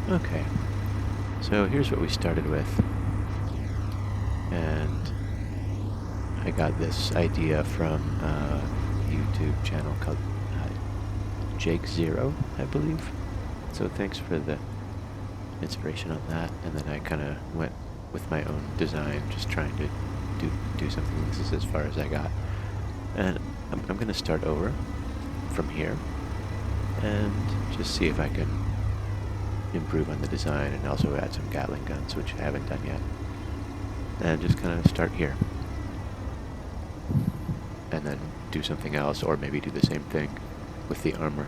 Okay, so here's what we started with. And I got this idea from a YouTube channel called Jake Zero, I believe. So thanks for the inspiration on that. And then I kind of went with my own design, just trying to do something. This is as far as I got. And I'm going to start over from here and just see if I can improve on the design and also add some Gatling guns, which I haven't done yet. And just kind of start here. And then do something else, or maybe do the same thing with the armor.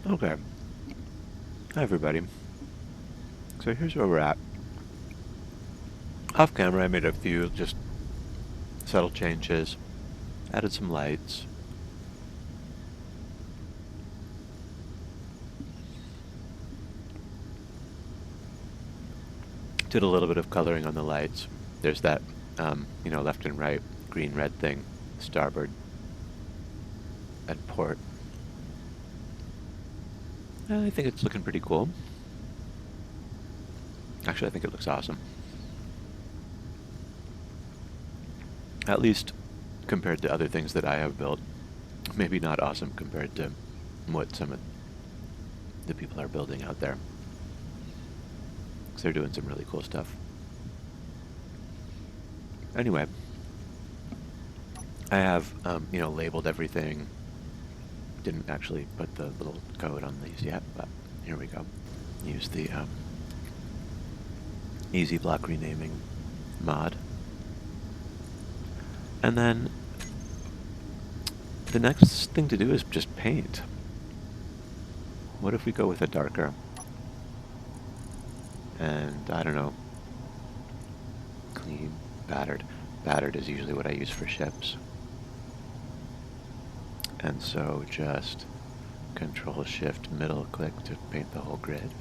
Okay. Hi, everybody. So here's where we're at. Off camera, I made a few just subtle changes, added some lights. Did a little bit of coloring on the lights. There's that, left and right, green, red thing, starboard and port. I think it's looking pretty cool. Actually, I think it looks awesome. At least compared to other things that I have built. Maybe not awesome compared to what some of the people are building out there. Because they're doing some really cool stuff. Anyway, I have, labeled everything. Didn't actually put the little code on these yet, but here we go. Use the easy block renaming mod. And then the next thing to do is just paint. What if we go with a darker? And I don't know, clean, battered. Battered is usually what I use for ships. And so just Control Shift middle click to paint the whole grid.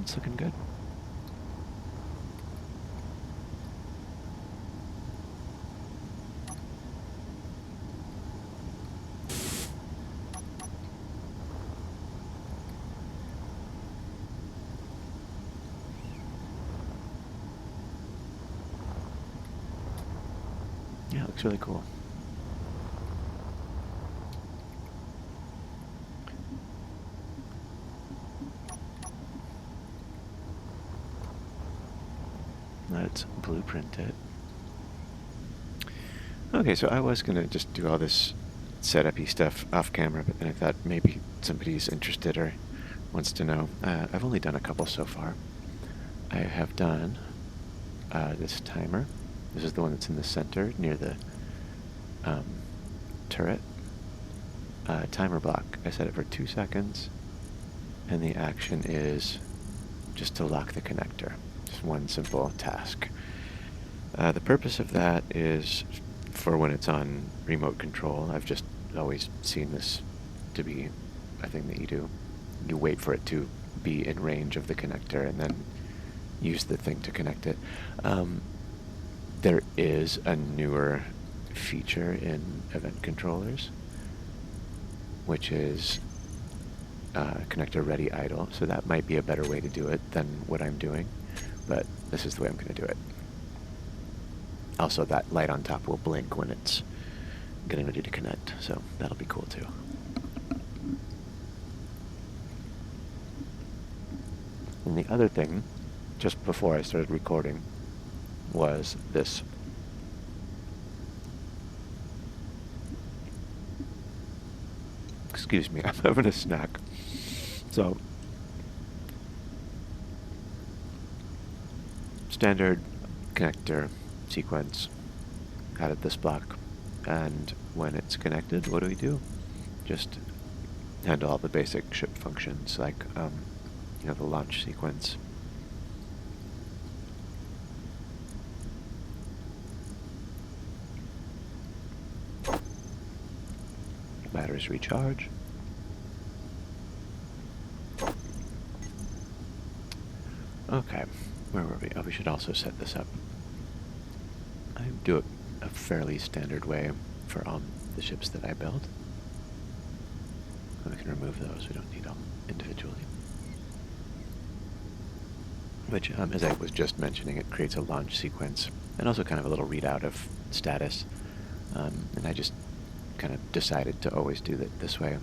It's looking good. Yeah, it looks really cool. Let's blueprint it. Okay, so I was gonna just do all this setup-y stuff off camera, but then I thought maybe somebody's interested or wants to know. I've only done a couple so far. I have done this timer. This is the one that's in the center near the turret. Timer block. I set it for 2 seconds, and the action is just to lock the connector. Just one simple task. The purpose of that is for when it's on remote control. I've just always seen this to be a thing that you do. You wait for it to be in range of the connector and then use the thing to connect it. There is a newer feature in event controllers, which is connector ready idle. So that might be a better way to do it than what I'm doing, but this is the way I'm going to do it. Also, that light on top will blink when it's getting ready to connect, so that'll be cool too. And the other thing, just before I started recording, was this. Excuse me, I'm having a snack. So, standard connector sequence out of this block, and when it's connected, what do? Just handle all the basic ship functions, like the launch sequence. Batteries recharge. Okay, where were we? Oh, we should also set this up. I do it a fairly standard way for the ships that I build. We can remove those. We don't need them individually. Which, as I was just mentioning, it creates a launch sequence and also kind of a little readout of status. And I just kind of decided to always do it this way.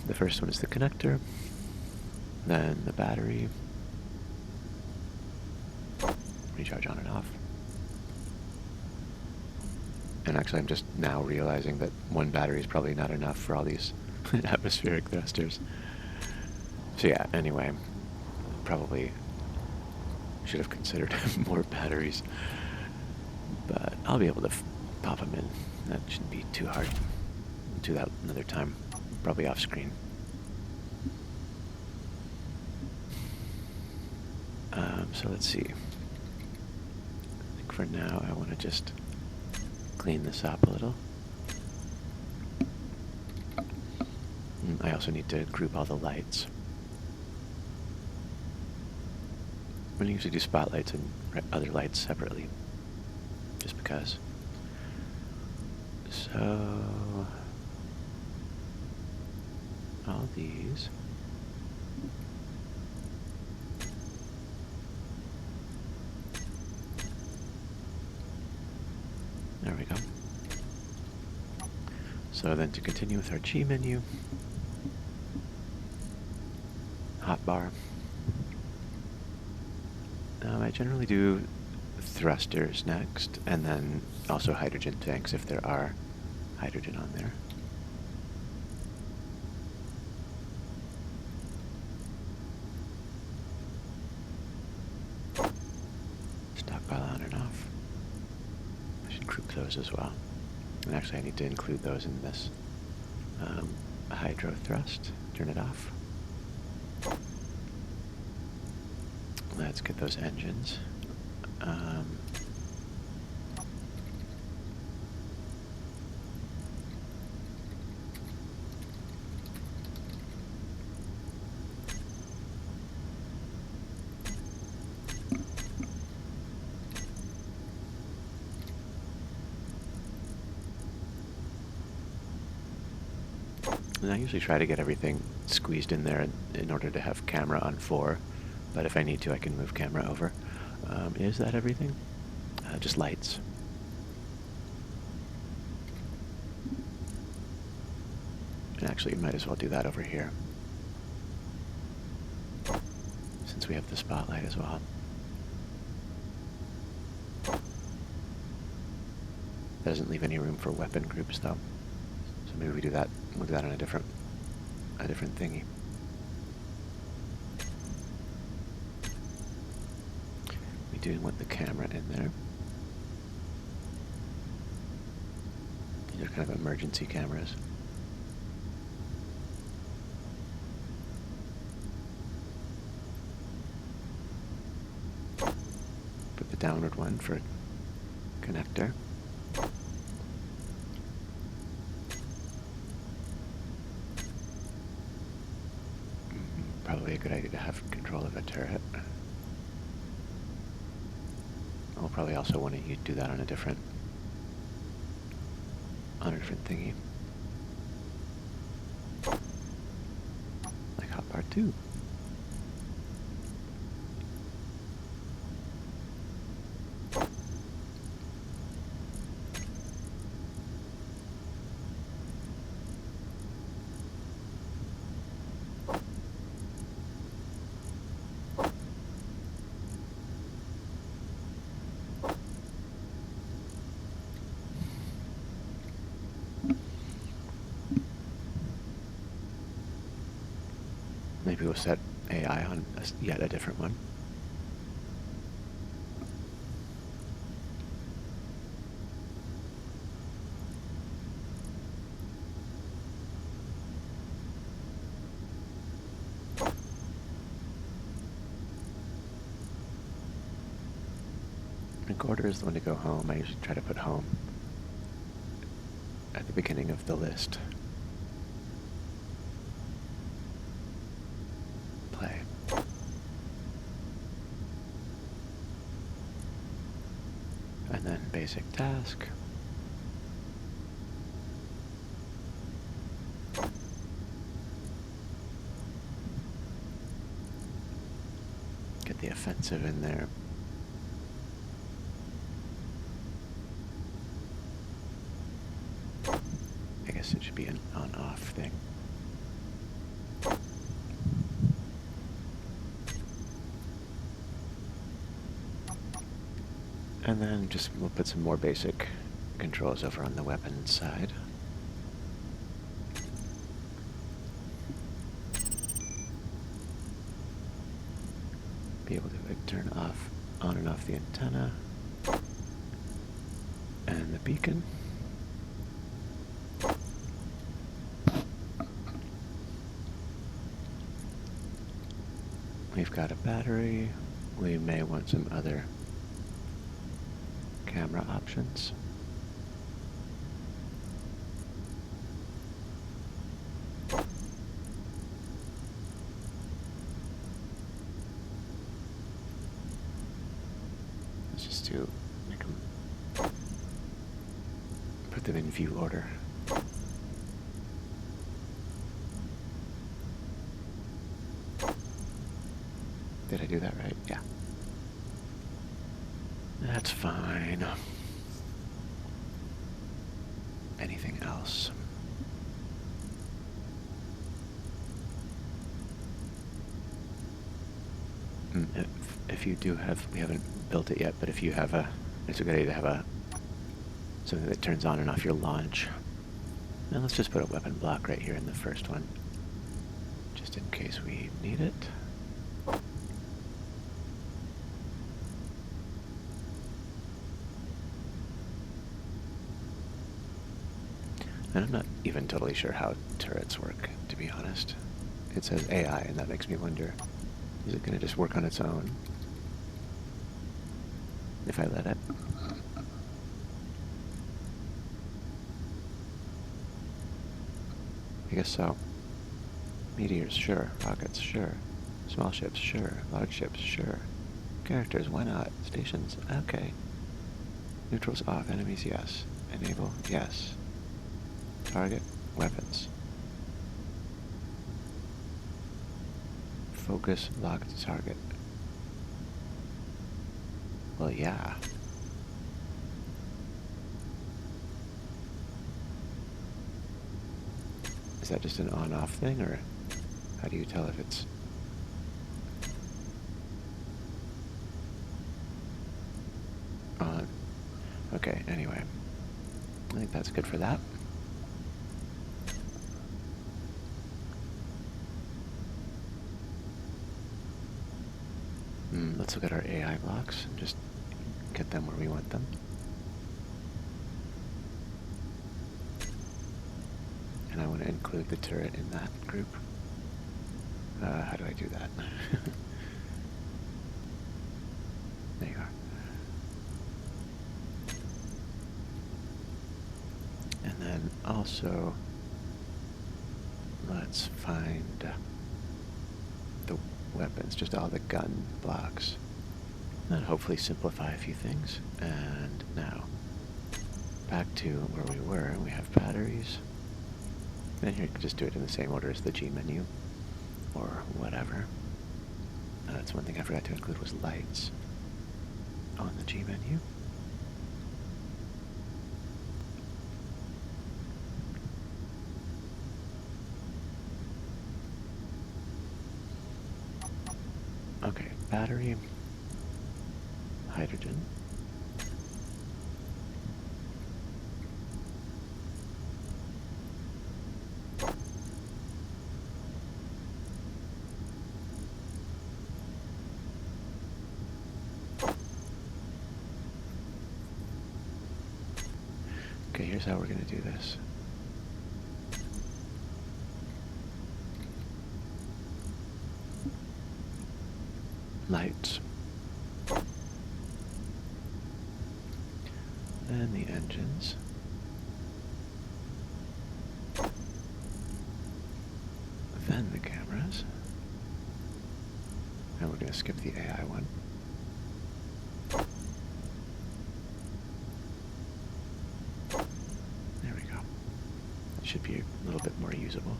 The first one is the connector, then the battery, recharge on and off. And actually I'm just now realizing that one battery is probably not enough for all these atmospheric thrusters. So yeah, anyway, probably should have considered more batteries. But I'll be able to pop them in. That shouldn't be too hard. I'll do that another time, probably off screen. So let's see. I think for now I want to just clean this up a little. I also need to group all the lights. I'm going to usually do spotlights and other lights separately, just because. So, all these. There we go. So then to continue with our G menu, hotbar. I generally do thrusters next, and then also hydrogen tanks if there are hydrogen on there. Stockpile on and off. I should group those as well. And actually I need to include those in this hydro thrust. Turn it off. Let's get those engines. And I usually try to get everything squeezed in there in order to have camera on 4, but if I need to, I can move camera over. Is that everything? Just lights. And actually, you might as well do that over here, since we have the spotlight as well. Doesn't leave any room for weapon groups, though. So maybe we do that. We'll do that on a different thingy. We do want the camera in there. These are kind of emergency cameras. Put the downward one for connector. Probably a good idea to have control of a turret. We'll probably also want to do that on a different thingy. Like hotbar 2. Maybe we'll set AI on yet a different one. Recorder is the one to go home. I usually try to put home at the beginning of the list. Play. And then basic task. Get the offensive in there. I guess it should be an on-off thing. And then we'll put some more basic controls over on the weapons side. Be able to turn on and off the antenna and the beacon. We've got a battery. We may want some other camera options. Let's just put them in view order. Did I do that right? Yeah. That's fine. Anything else? If you do have, we haven't built it yet, but if you have it's a good idea to have something that turns on and off your launch. And let's just put a weapon block right here in the first one, just in case we need it. And I'm not even totally sure how turrets work, to be honest. It says AI, and that makes me wonder, is it going to just work on its own if I let it? I guess so. Meteors, sure. Rockets, sure. Small ships, sure. Large ships, sure. Characters, why not? Stations, okay. Neutrals off, enemies, yes. Enable, yes. Target, weapons. focus, lock the target. Well, yeah. Is that just an on-off thing, or how do you tell if it's on? Okay, anyway. I think that's good for that. Let's look at our AI blocks and just get them where we want them. And I want to include the turret in that group. How do I do that? There you are. And then also, let's find the weapons, just all the gun blocks. And hopefully simplify a few things. And now, back to where we were. We have batteries. And here you can just do it in the same order as the G menu, or whatever. That's one thing I forgot to include was lights on the G menu. Okay, battery, hydrogen. Okay, here's how we're going to do this. Lights. And the engines. Then the cameras. And we're going to skip the AI one. There we go. It should be a little bit more usable.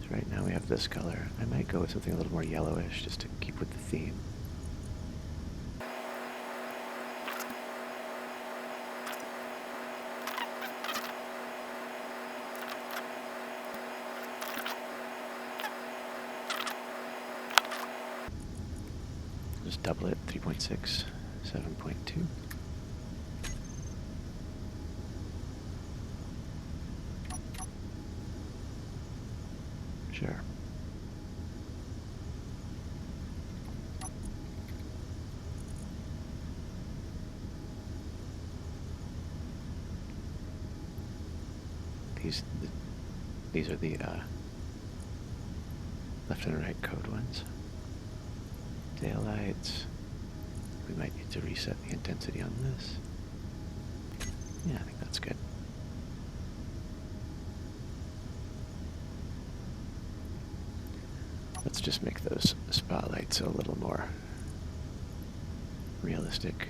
So right now we have this color. I might go with something a little more yellowish just to keep with the theme. Just double it, 3.6, 7.2. Sure. These are the left and right code ones. Taillights. We might need to reset the intensity on this. Yeah, I think that's good. Let's just make those spotlights a little more realistic.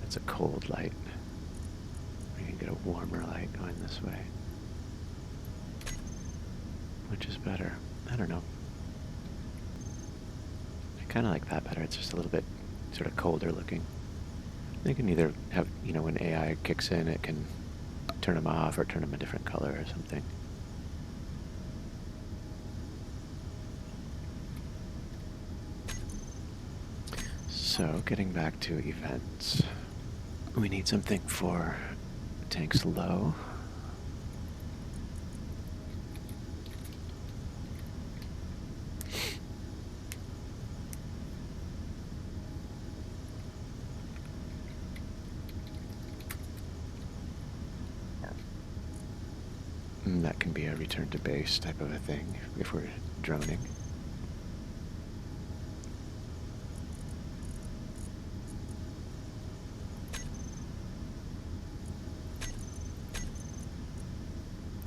That's a cold light. We can get a warmer light going this way. Which is better? I don't know. I kind of like that better. It's just a little bit sort of colder looking. They can either have, you know, when AI kicks in, it can turn them off or turn them a different color or something. So, getting back to events. We need something for tanks low. That can be a return to base type of a thing if we're droning.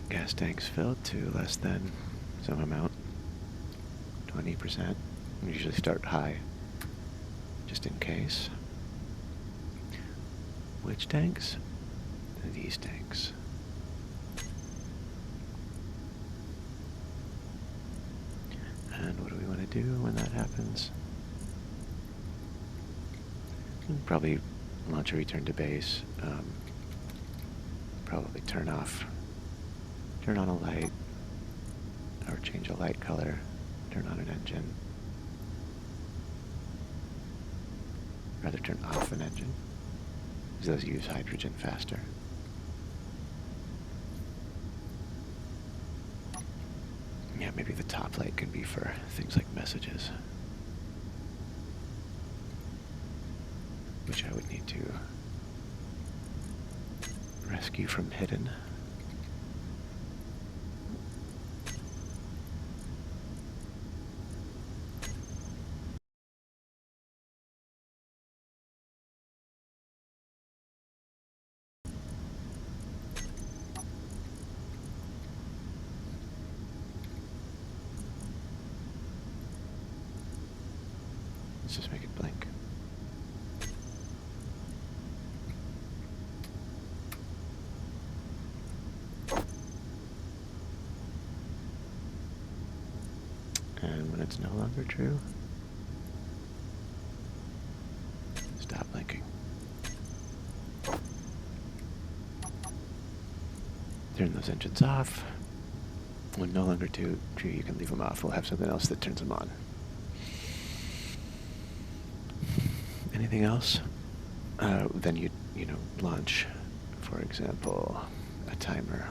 Gas tanks filled to less than some amount, 20%. We usually start high, just in case. Which tanks? These tanks. do when that happens? Probably launch a return to base. Probably turn on a light, or change a light color, turn on an engine. Rather turn off an engine, because those use hydrogen faster. Yeah, maybe the top light can be for things like messages, which I would need to rescue from hidden. Let's just make it blink. And when it's no longer true, stop blinking. Turn those engines off. When no longer true, you can leave them off. We'll have something else that turns them on. Anything else? Then you launch, for example, a timer,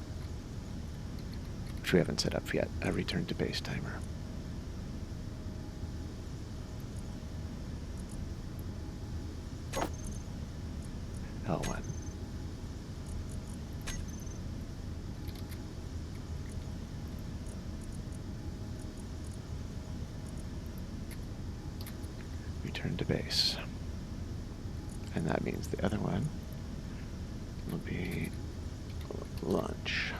which we haven't set up yet, a return to base timer. L1. Return to base. And that means the other one will be launch.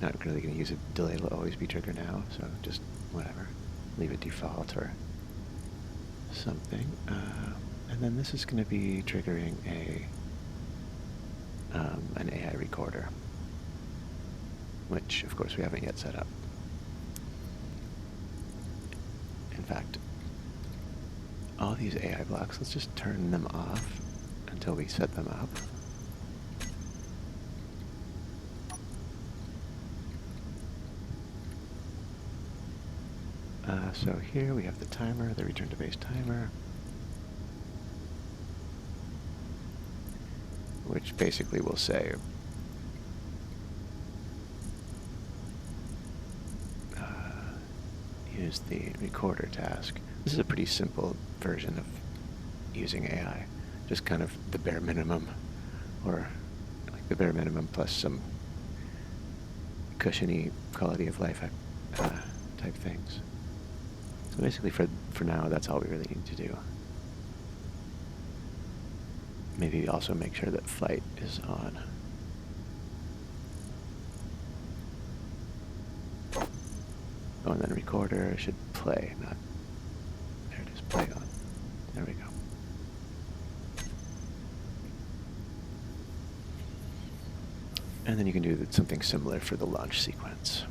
Not really going to use a delay, will always be trigger now, so just whatever. Leave it default or something. And then this is going to be triggering an AI recorder, which of course we haven't yet set up. In fact, all these AI blocks, let's just turn them off until we set them up. So here we have the timer, the return to base timer, which basically will say use the recorder task. This is a pretty simple version of using AI, just kind of the bare minimum, or like the bare minimum plus some cushiony quality of life type things. So basically for now, that's all we really need to do. Maybe also make sure that flight is on. Oh, and then recorder should play, not, there it is, play on. There we go. And then you can do something similar for the launch sequence.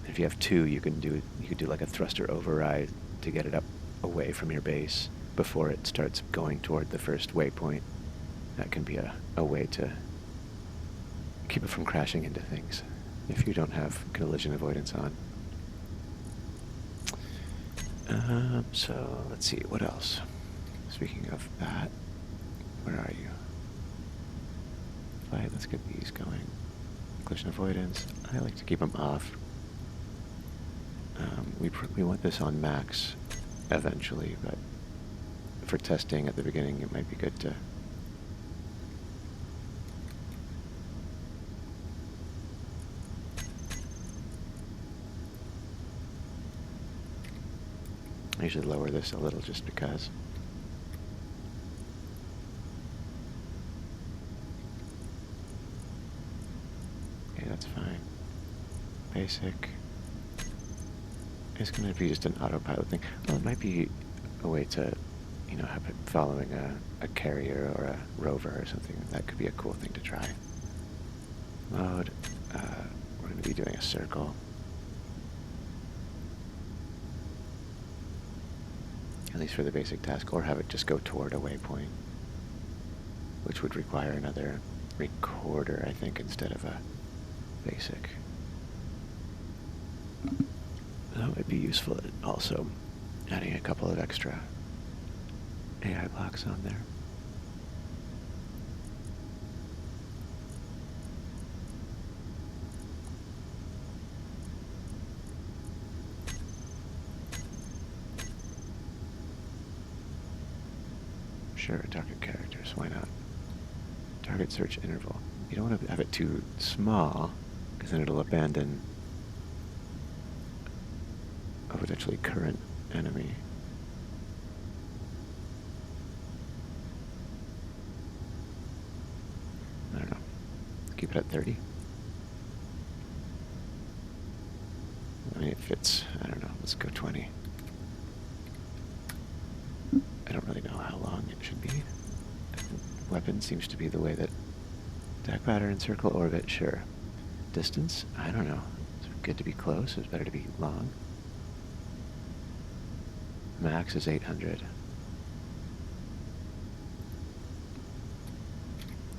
If you have two, you could do like a thruster override to get it up away from your base before it starts going toward the first waypoint. That can be a way to keep it from crashing into things if you don't have collision avoidance on. So let's see, what else? Speaking of that, where are you? Flight, let's get these going. Collision avoidance, I like to keep them off. We want this on max eventually, but for testing at the beginning, it might be good to I usually lower this a little just because. Okay, that's fine. Basic. It's going to be just an autopilot thing. Well, it might be a way to you know, have it following a carrier or a rover or something. That could be a cool thing to try. Mode, we're going to be doing a circle. At least for the basic task, or have it just go toward a waypoint, which would require another recorder, I think, instead of a basic. That might be useful also, adding a couple of extra AI blocks on there. Sure, target characters, why not? Target search interval. You don't want to have it too small, because then it'll abandon a potentially current enemy. I don't know. Keep it at 30. I mean, it fits. I don't know. Let's go 20. I don't really know how long it should be. Weapon seems to be the way that attack pattern, circle, orbit, sure. Distance? I don't know. It's good to be close. It's better to be long. Max is 800.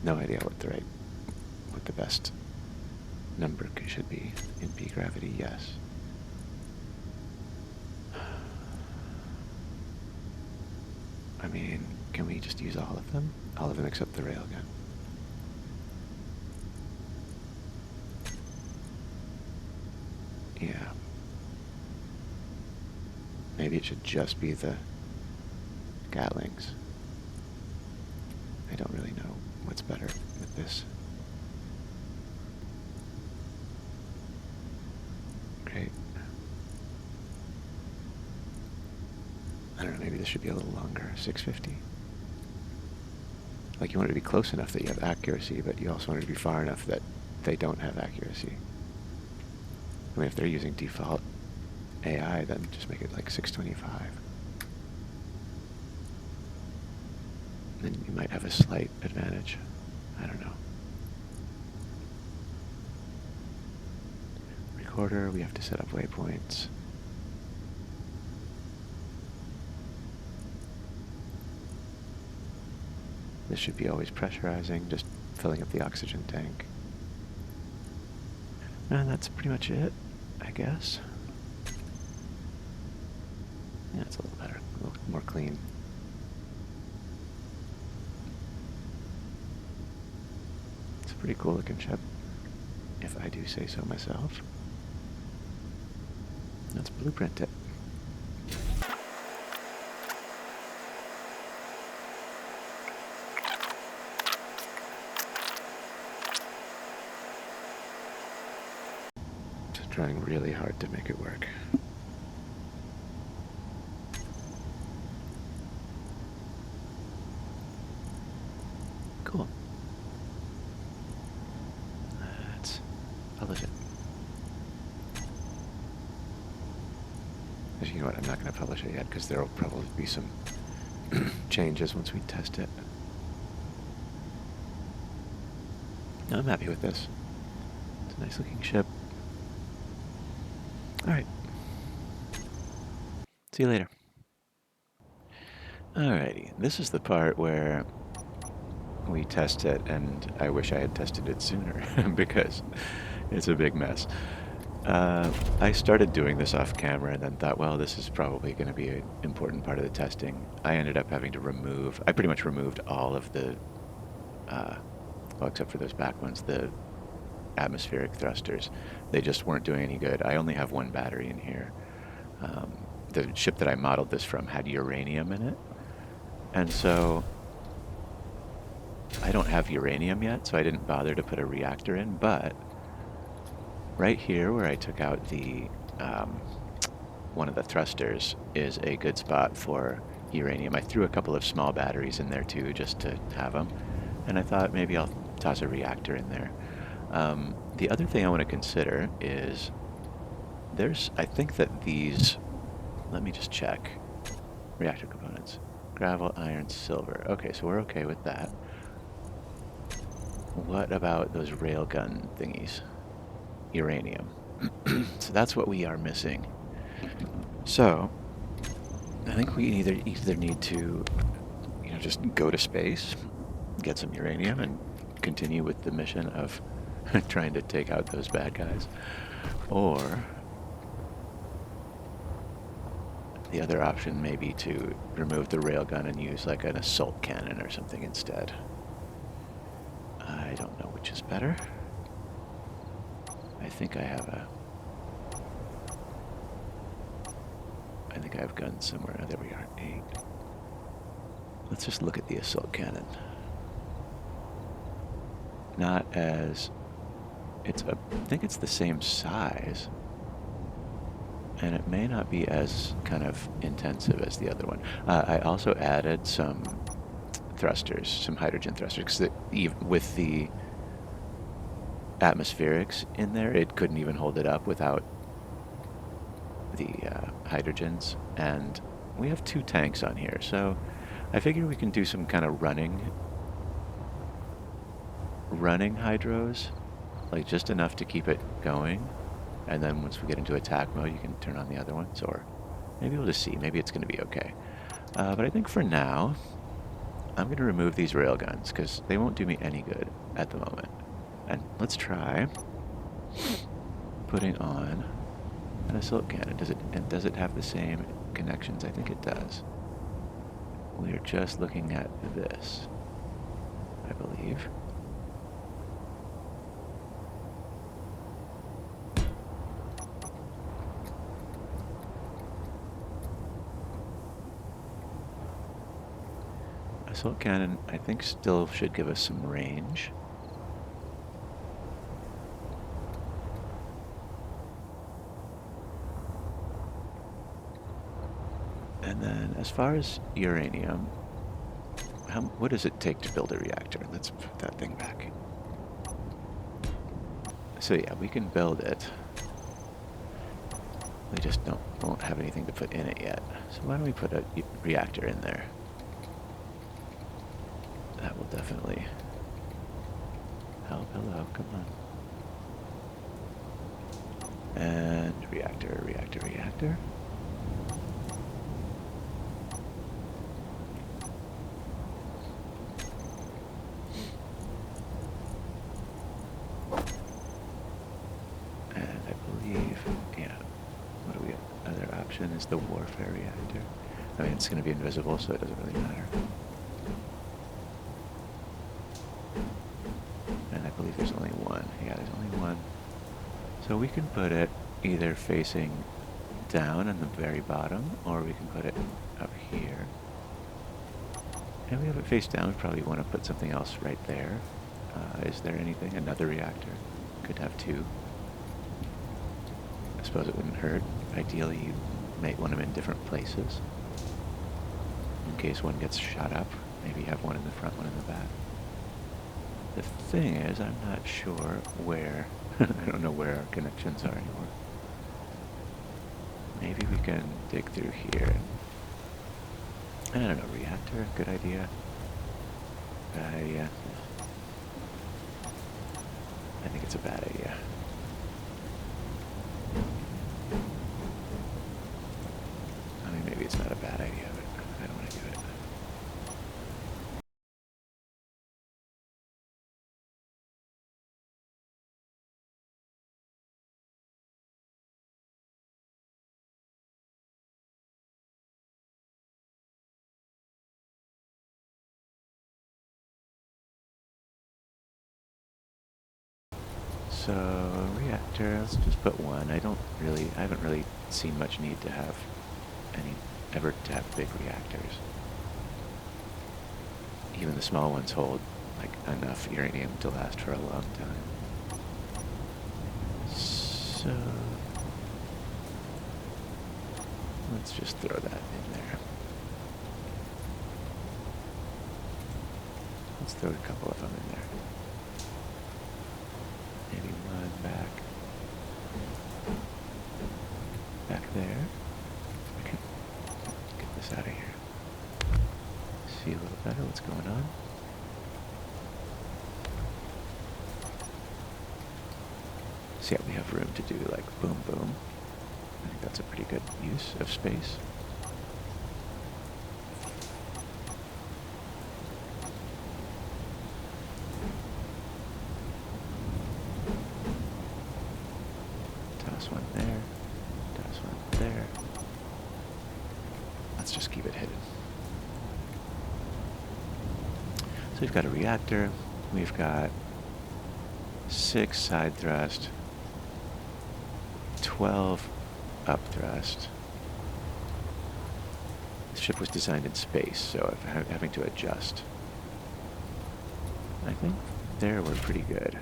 No idea what the best number should be. In P gravity, yes. I mean, can we just use all of them? All of them except the railgun. Yeah. Maybe it should just be the Gatlings. I don't really know what's better with this. Great. I don't know, maybe this should be a little longer. 650. Like, you want it to be close enough that you have accuracy, but you also want it to be far enough that they don't have accuracy. I mean, if they're using default AI, then just make it like 625. Then you might have a slight advantage. I don't know. Recorder, we have to set up waypoints. This should be always pressurizing, just filling up the oxygen tank. And that's pretty much it, I guess. Yeah, it's a little better, a little more clean. It's a pretty cool looking ship, if I do say so myself. Let's blueprint it. Trying really hard to make it work. Cool. Let's publish it. Actually, you know what? I'm not going to publish it yet because there will probably be some changes once we test it. No, I'm happy with this. It's a nice looking ship. Alright. See you later. Alrighty, this is the part where we test it, and I wish I had tested it sooner because it's a big mess. I started doing this off camera and then thought, well, this is probably going to be an important part of the testing. I ended up having to remove, I pretty much removed all of the, well, except for those back ones, the atmospheric thrusters. They just weren't doing any good. I only have one battery in here. The ship that I modeled this from had uranium in it, and so I don't have uranium yet, so I didn't bother to put a reactor in, but right here where I took out the one of the thrusters is a good spot for uranium. I threw a couple of small batteries in there too, just to have them, and I thought maybe I'll toss a reactor in there. The other thing I want to consider is I think that these, let me just check, reactor components. Gravel, iron, silver. Okay, so we're okay with that. What about those railgun thingies? Uranium. So that's what we are missing. So I think we either need to, just go to space, get some uranium, and continue with the mission of trying to take out those bad guys, or the other option may be to remove the railgun and use like an assault cannon or something instead. I don't know which is better. I think I have guns somewhere. Oh, there we are. 8. Let's just look at the assault cannon. Not as... I think it's the same size. And it may not be as kind of intensive as the other one. I also added some thrusters, some hydrogen thrusters, because with the atmospherics in there, it couldn't even hold it up without the hydrogens. And we have 2 tanks on here, so I figure we can do some kind of running hydros, like just enough to keep it going. And then once we get into attack mode, you can turn on the other ones, or maybe we'll just see. Maybe it's going to be okay. But I think for now, I'm going to remove these railguns, because they won't do me any good at the moment. And let's try putting on an assault cannon. Does it have the same connections? I think it does. We're just looking at this, I believe. Assault cannon, I think, still should give us some range. And then, as far as uranium, what does it take to build a reactor? Let's put that thing back. So yeah, we can build it. We just won't have anything to put in it yet. So why don't we put a reactor in there? That will definitely help. Hello, come on. And reactor, reactor, reactor. And I believe, yeah, what do we have? Other option is the warfare reactor. I mean, it's going to be invisible, so it doesn't really matter. And I believe there's only one. Yeah, there's only one. So we can put it either facing down in the very bottom, or we can put it up here. And we have it face down. We probably want to put something else right there. Is there anything? Another reactor. Could have 2. I suppose it wouldn't hurt. Ideally, you might want them in different places. In case one gets shot up, maybe you have one in the front, one in the back. The thing is, I'm not sure where, I don't know where our connections are anymore. Maybe we can dig through here. I don't know, reactor, good idea. Yeah. I think it's a bad idea. I mean, maybe it's not a bad idea, but I don't want to do it. So, reactor, let's just put 1. I haven't really seen much need to have ever to have big reactors. Even the small ones hold, like, enough uranium to last for a long time. So, let's just throw that in there. Let's throw a couple of them in there. Maybe one back there. Okay. Get this out of here. see a little better what's going on. So yeah, we have room to do like boom boom. I think that's a pretty good use of space. Toss one there, toss one there. Let's just keep it hidden. So we've got a reactor, we've got 6 side thrust, 12 up thrust. The ship was designed in space, so I'm having to adjust. I think there we're pretty good.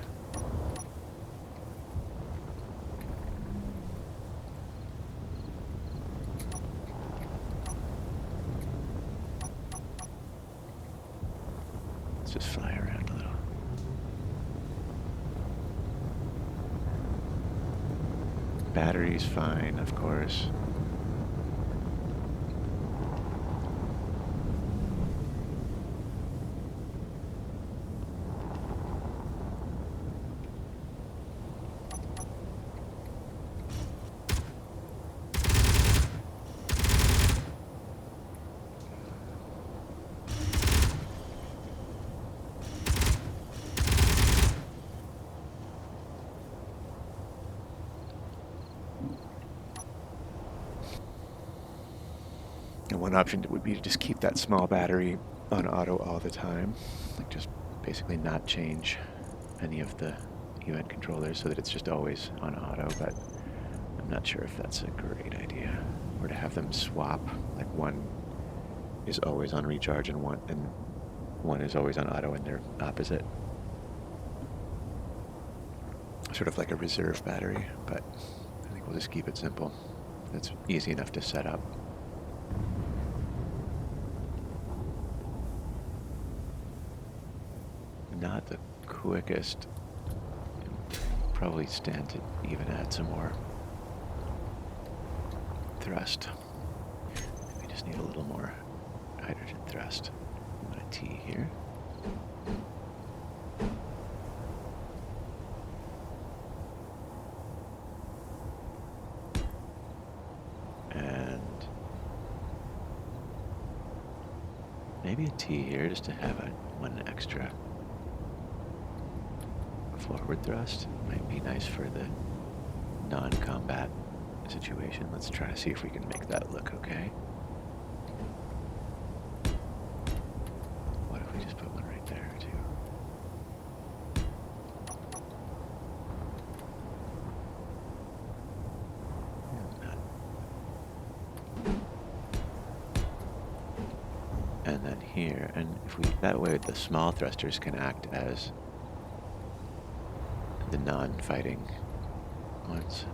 Let's just fly around a little. Battery's fine, of course. And one option would be to just keep that small battery on auto all the time. Like just basically not change any of the UN controllers so that it's just always on auto, but I'm not sure if that's a great idea. Or to have them swap, like one is always on recharge and one is always on auto and they're opposite. Sort of like a reserve battery, but I think we'll just keep it simple. It's easy enough to set up. Not the quickest. Probably stand to even add some more thrust. We just need a little more hydrogen thrust. I'm gonna T here. And maybe a T here just to have one extra forward thrust. Might be nice for the non-combat situation. Let's try to see if we can make that look okay. What if we just put one right there too? And then here, and if we, that way the small thrusters can act as the non-fighting ones.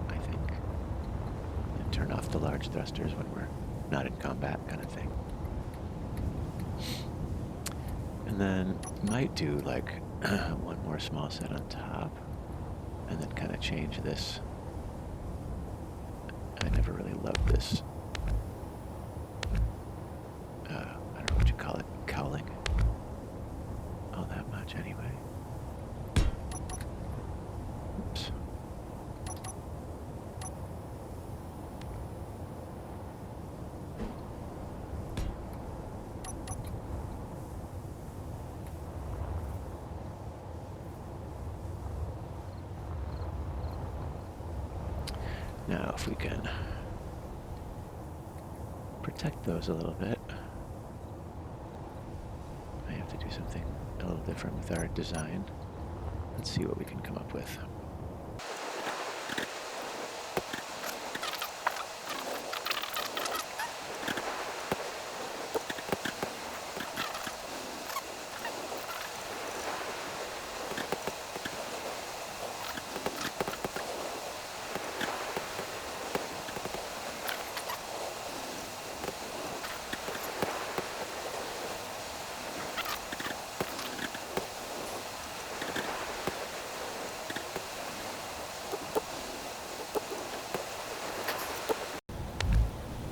I think. And turn off the large thrusters when we're not in combat, kind of thing. And then might do like one more small set on top, and then kind of change this. I never really loved this. I don't know what you call it, cowling. All that much anyway. Oops. Now if we can protect those a little bit. I have to do something a little different with our design. Let's see what we can come up with.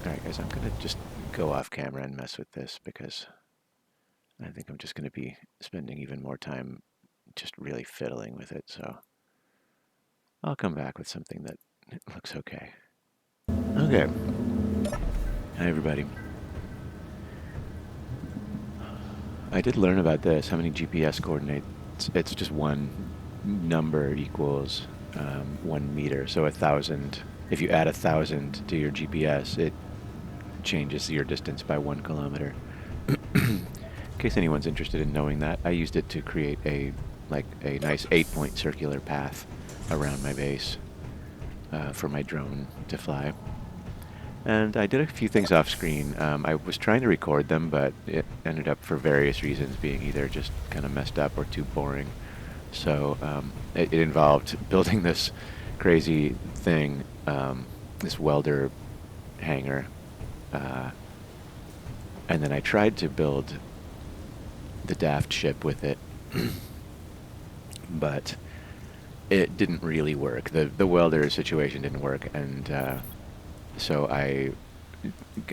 Alright guys, I'm gonna just go off camera and mess with this because I think I'm just gonna be spending even more time just really fiddling with it, so I'll come back with something that looks okay. Okay. Hi everybody. I did learn about this, how many GPS coordinates. It's just one number equals 1 meter. So 1,000, if you add 1,000 to your GPS, it changes your distance by 1 kilometer. In case anyone's interested in knowing that, I used it to create a nice 8-point circular path around my base for my drone to fly. And I did a few things off screen. I was trying to record them, but it ended up, for various reasons, being either just kind of messed up or too boring. So it involved building this crazy thing, this welder hanger. And then I tried to build the DAFT ship with it, but it didn't really work. The welder situation didn't work, and so I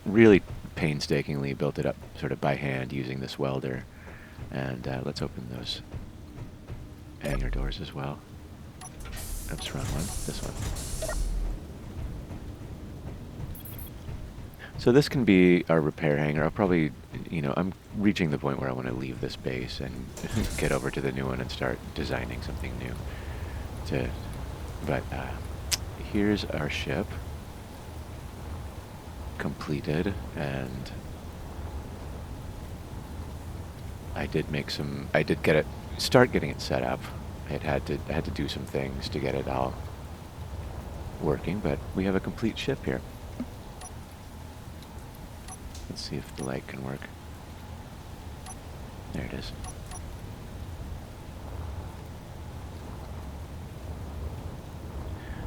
really painstakingly built it up sort of by hand using this welder. And let's open those hanger doors as well. Oops, wrong one. This one. So this can be our repair hanger. I'll probably, I'm reaching the point where I want to leave this base and get over to the new one and start designing something new. But here's our ship. Completed, and I did start getting it set up. I had to do some things to get it all working, but we have a complete ship here. Let's see if the light can work. There it is.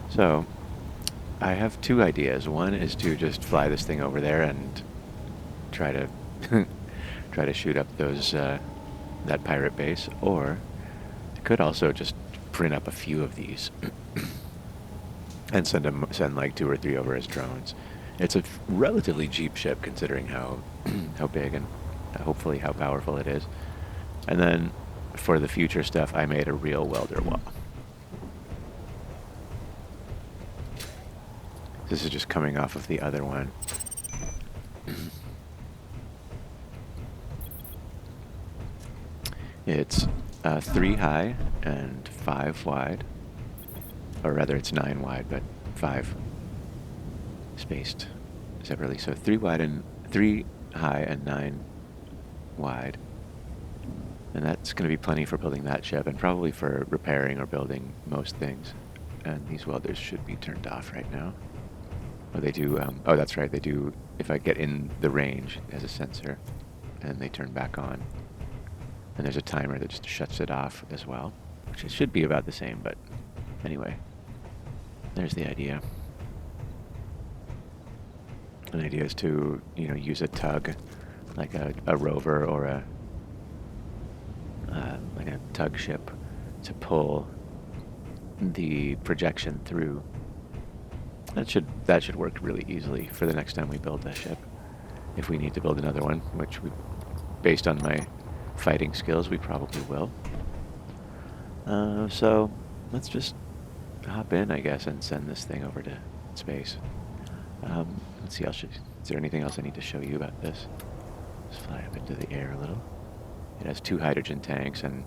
So I have two ideas. One is to just fly this thing over there and try to shoot up those that pirate base, or I could also just print up a few of these and send like 2 or 3 over as drones. It's a relatively cheap ship considering how big and hopefully how powerful it is. And then for the future stuff, I made a real welder wall. This is just coming off of the other one. It's 3 high and 5 wide. Or rather, it's 9 wide, but 5 spaced separately. So 3 high and 9 wide. And that's going to be plenty for building that ship, and probably for repairing or building most things. And these welders should be turned off right now. Oh, they do, oh, that's right, they do, if I get in the range, it has a sensor, and they turn back on. And there's a timer that just shuts it off as well, which it should be about the same, but anyway, there's the idea. An idea is to, use a tug, like a rover or like a tug ship, to pull the projection through. That should work really easily for the next time we build a ship. If we need to build another one, which based on my fighting skills, we probably will. So let's just hop in, I guess, and send this thing over to space. Let's see, is there anything else I need to show you about this? Let's fly up into the air a little. It has 2 hydrogen tanks, and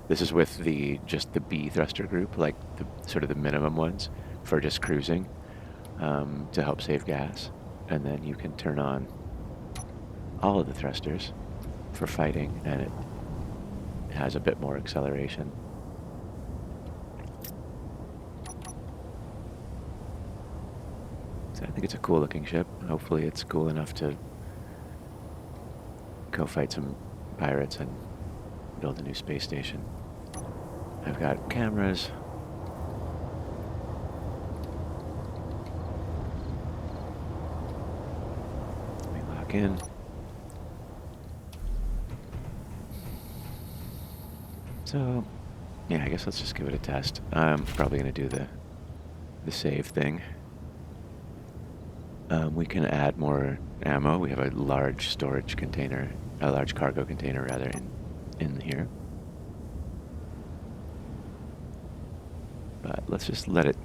this is with just the B thruster group, like sort of the minimum ones for just cruising. To help save gas, and then you can turn on all of the thrusters for fighting, and it has a bit more acceleration. So I think it's a cool looking ship. Hopefully it's cool enough to go fight some pirates and build a new space station. I've got cameras. In. So, yeah, I guess let's just give it a test. I'm probably going to do the save thing. We can add more ammo. We have a large storage container, a large cargo container rather, in here. But let's just let it,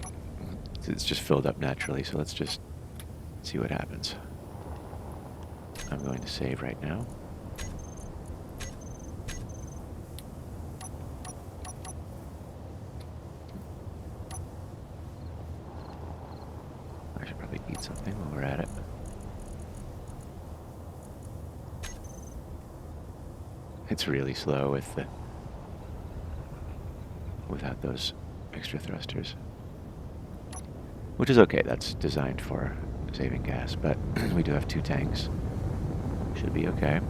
it's just filled up naturally, so let's just see what happens. I'm going to save right now. I should probably eat something while we're at it. It's really slow with the, without those extra thrusters. Which is okay, that's designed for saving gas, but we do have 2 tanks. Should be okay.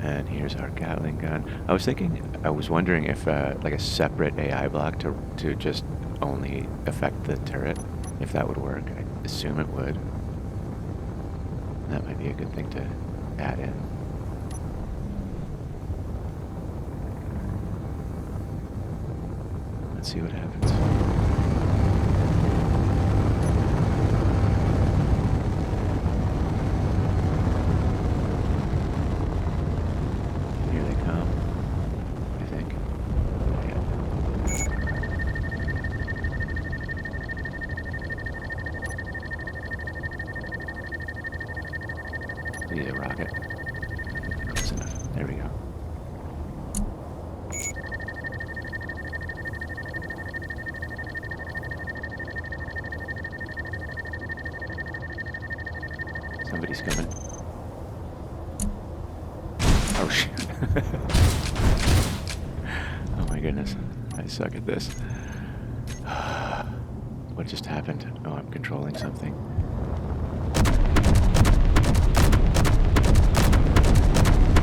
And here's our Gatling gun. I was wondering if like a separate AI block to just only affect the turret, if that would work. I assume it would. That might be a good thing to add in. Let's see what happens. Here they come, I think. Yeah. Need a rocket. Close enough. There we go. Somebody's coming. Oh shit. Oh my goodness. I suck at this. What just happened? Oh, I'm controlling something.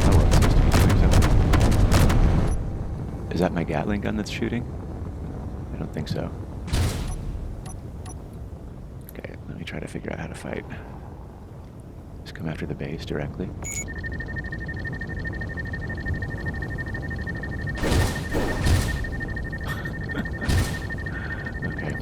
Oh, well, it seems to be doing something. Is that my Gatling gun that's shooting? I don't think so. Okay, let me try to figure out how to fight. Just come after the base directly. Okay.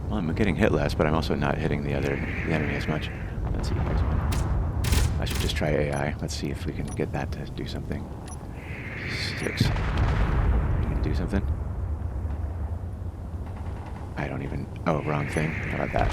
Well, I'm getting hit less, but I'm also not hitting the enemy as much. Let's see, here's one. I should just try AI. Let's see if we can get that to do something. 6. Can it do something? I don't even... Oh, wrong thing. How about that?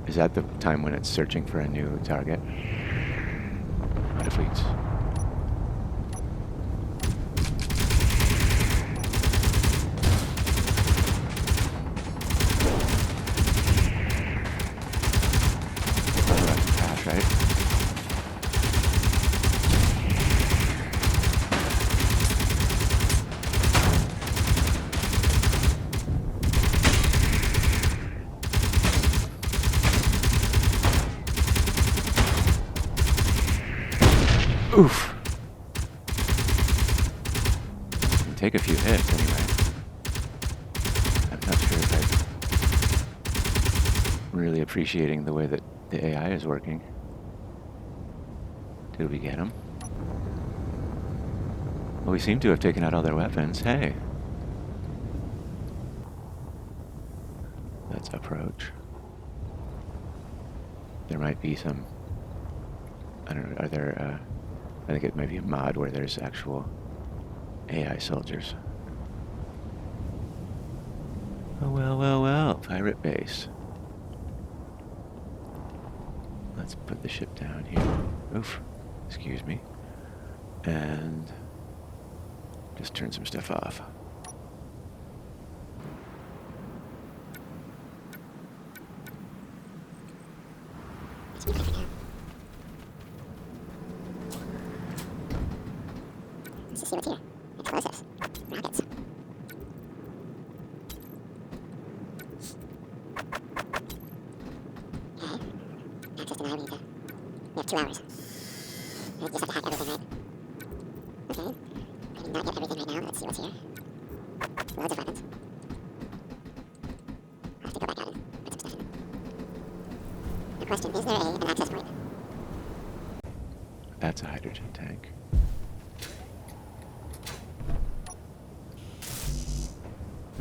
Is that the time when it's searching for a new target? What if we... Pass, right? Oof. Take a few hits anyway. I'm not sure if I'm really appreciating the way that the AI is working. Did we get him? Well, we seem to have taken out all their weapons. Hey. Let's approach. There might be some... I don't know, are there... I think it might be a mod where there's actual AI soldiers. Oh, well, well, well. Pirate base. Let's put the ship down here. Oof. Excuse me. And just turn some stuff off. Let's just see what's here. Explosives. Rockets. Okay. Access denied. We have 2 hours. We just have to hack everything, right? Okay. I did not get everything right now. Let's see what's here. Loads of weapons. I'll have to go back out and put some stuff in. The question, is there an access point? That's a hydrogen tank.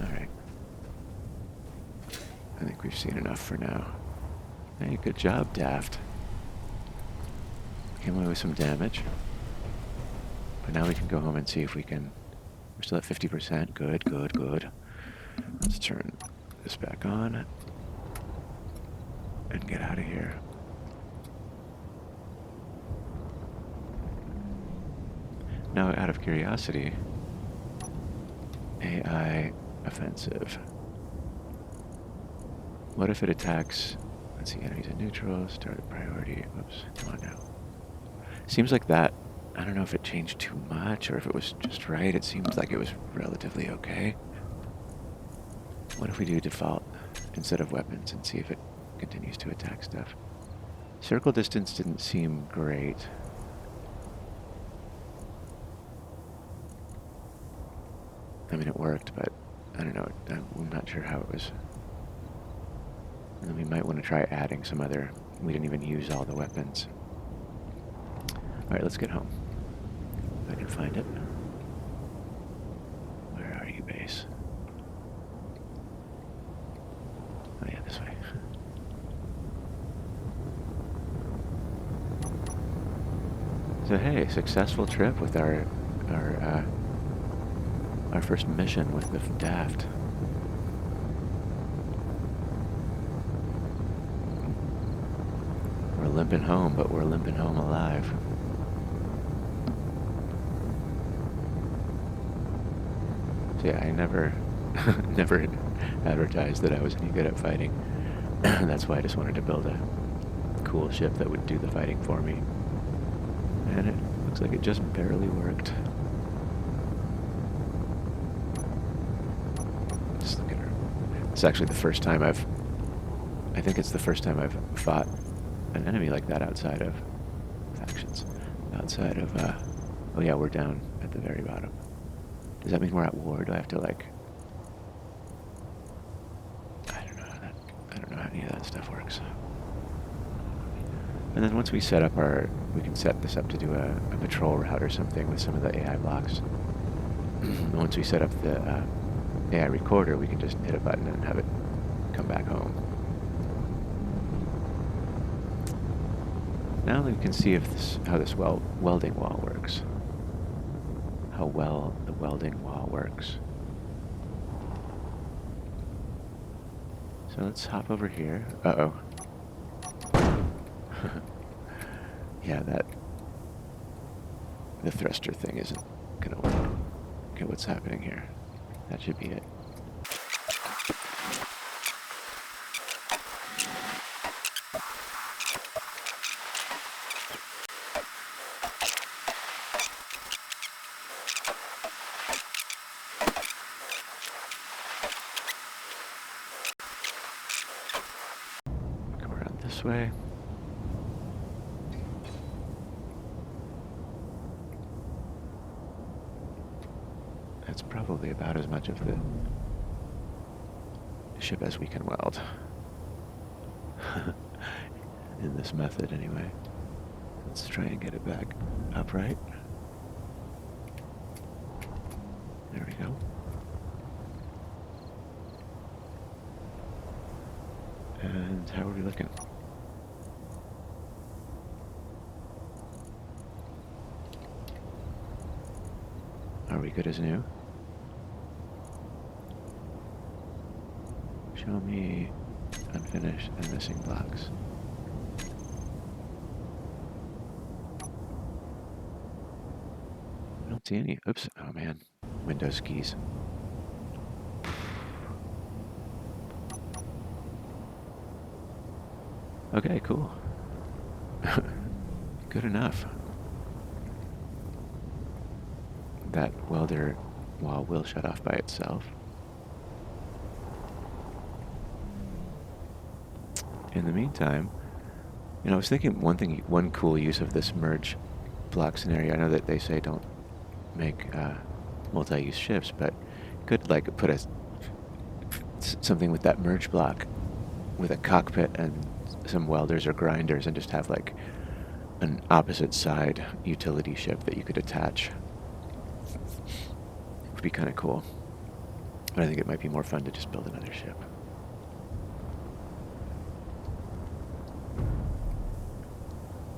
Alright. I think we've seen enough for now. Hey, good job, DAFT. Came away with some damage. But now we can go home and see if we can... We're still at 50%. Good, good, good. Let's turn this back on. And get out of here. Now, out of curiosity, AI offensive. What if it attacks, let's see, enemies in neutral, start priority, whoops, come on now. Seems like that, I don't know if it changed too much or if it was just right. It seems like it was relatively okay. What if we do default instead of weapons and see if it continues to attack stuff? Circle distance didn't seem great. I mean, it worked, but I don't know. I'm not sure how it was. And then we might want to try adding some other... We didn't even use all the weapons. Alright, let's get home. If I can find it. Where are you, base? Oh yeah, this way. So hey, successful trip with our first mission with the DAFT. We're limping home, but we're limping home alive. So yeah, I never advertised that I was any good at fighting. That's why I just wanted to build a cool ship that would do the fighting for me. And it looks like it just barely worked. Just look at her. It's actually the first time I think it's the first time I've fought an enemy like that outside of factions. Outside of, oh yeah, we're down at the very bottom. Does that mean we're at war? Do I have to, like... I don't know how any of that stuff works. And then once we set up our... We can set this up to do a patrol route or something with some of the AI blocks. And once we set up the AI recorder, we can just hit a button and have it come back home. Now we can see if how this welding wall works. How well the welding wall works. So let's hop over here. Uh-oh. Yeah, the thruster thing isn't gonna work. Okay, what's happening here? That should be it. Go around this way. That's probably about as much of the ship as we can weld. In this method, anyway. Let's try and get it back upright. There we go. And how are we looking? Are we good as new? Show me unfinished and missing blocks. I don't see any. Oops. Oh man. Windows keys. Okay, cool. Good enough. That welder wall will shut off by itself. In the meantime, I was thinking one cool use of this merge block scenario. I know that they say don't make multi-use ships, but you could like put something with that merge block with a cockpit and some welders or grinders, and just have like an opposite side utility ship that you could attach. It would be kind of cool. But I think it might be more fun to just build another ship.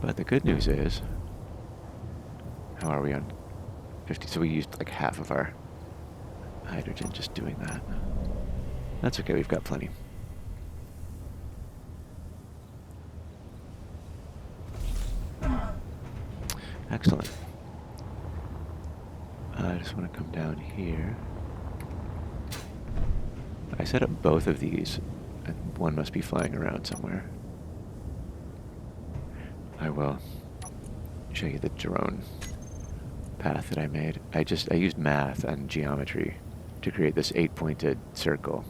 But the good news is, how are we on 50? So we used like half of our hydrogen just doing that. That's okay, we've got plenty. Excellent. I just want to come down here. I set up both of these, and one must be flying around somewhere. I will show you the drone path that I made. I used math and geometry to create this 8-pointed circle.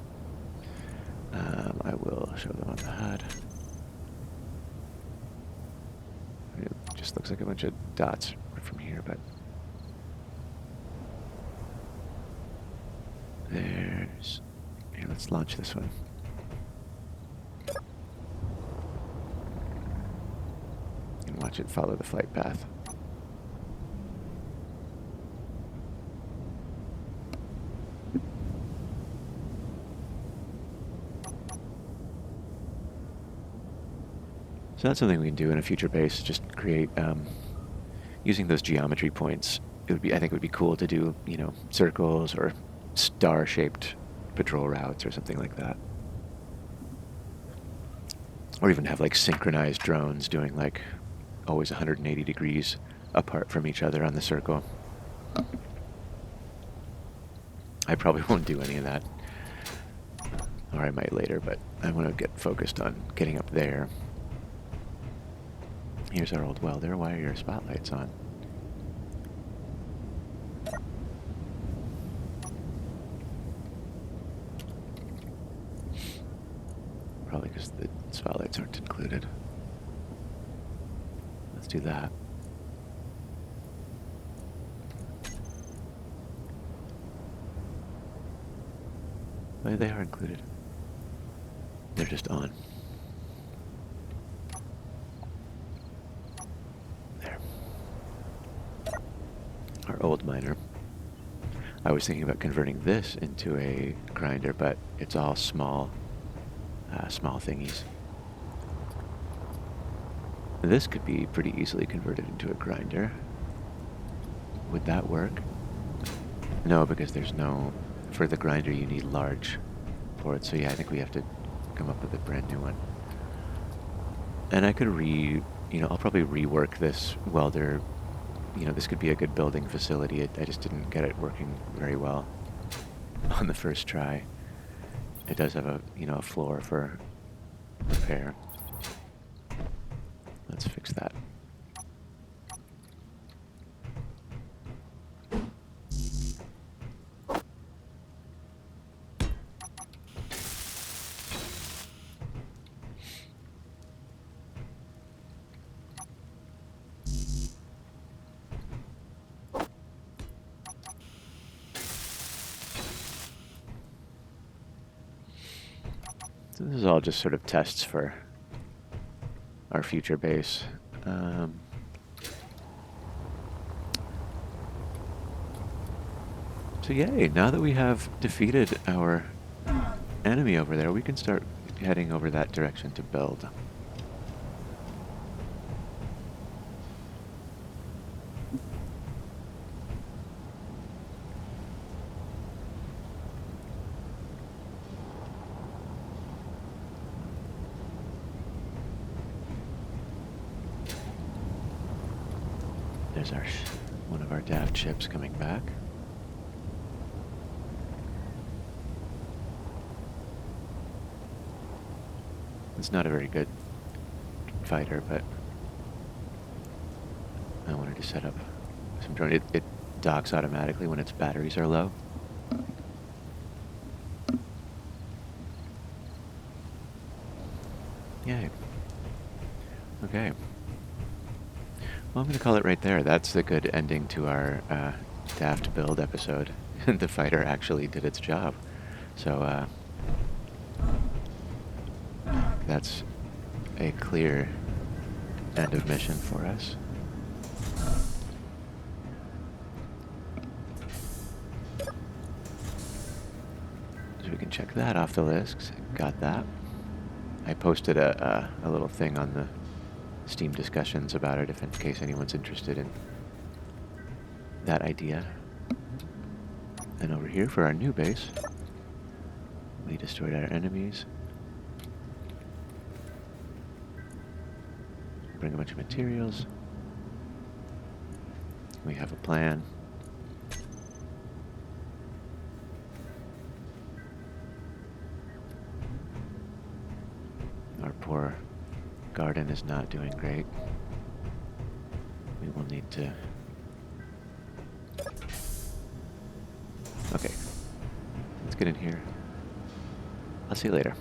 I will show them on the HUD. It just looks like a bunch of dots from here, but there's... Here, let's launch this one. And watch it follow the flight path. So that's something we can do in a future base. Just create, using those geometry points. I think it would be cool to do, circles or star-shaped patrol routes or something like that. Or even have like synchronized drones doing like always 180 degrees apart from each other on the circle. I probably won't do any of that. Or I might later, but I want to get focused on getting up there. Here's our old welder. Why are your spotlights on? Probably because the spotlights aren't included. Let's do that. Well, they are included. They're just on. There. Our old miner. I was thinking about converting this into a grinder, but it's all small thingies. This could be pretty easily converted into a grinder. Would that work? No, because there's no... For the grinder, you need large ports. So yeah, I think we have to come up with a brand new one. And I could I'll probably rework this welder. This could be a good building facility. I just didn't get it working very well on the first try. It does have a floor for repair. Let's fix that. So this is all just sort of tests for our future base. So yay, now that we have defeated our enemy over there, we can start heading over that direction to build. There's our one of our DAFT ships coming back. It's not a very good fighter, but I wanted to set up some drone. It docks automatically when its batteries are low. Yay. Okay. Well, I'm going to call it right there. That's a good ending to our DAFT build episode. The fighter actually did its job. So that's a clear end of mission for us. So we can check that off the list. Got that. I posted a little thing on the Steam discussions about it, if in case anyone's interested in that idea. And over here for our new base, we destroyed our enemies. Bring a bunch of materials. We have a plan. Our poor garden is not doing great. We will need to... Okay. Let's get in here. I'll see you later.